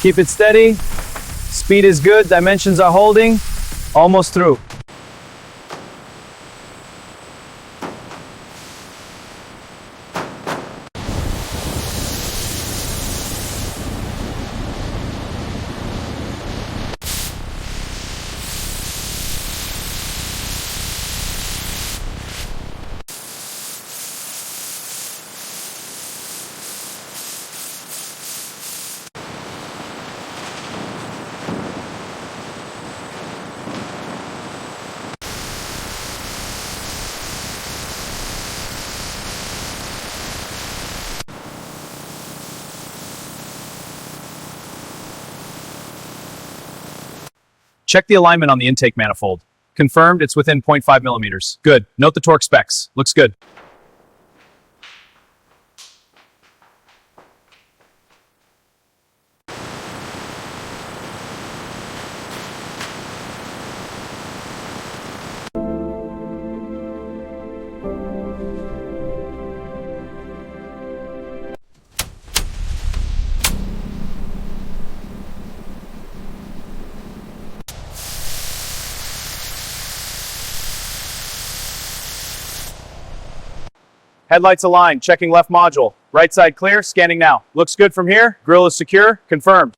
Keep it steady. Speed is good, dimensions are holding. Almost through. Check the alignment on the intake manifold. Confirmed, it's within 0.5 millimeters. Good. Note the torque specs. Looks good. Headlights aligned, checking left module. Right side clear, scanning now. Looks good from here. Grille is secure, confirmed.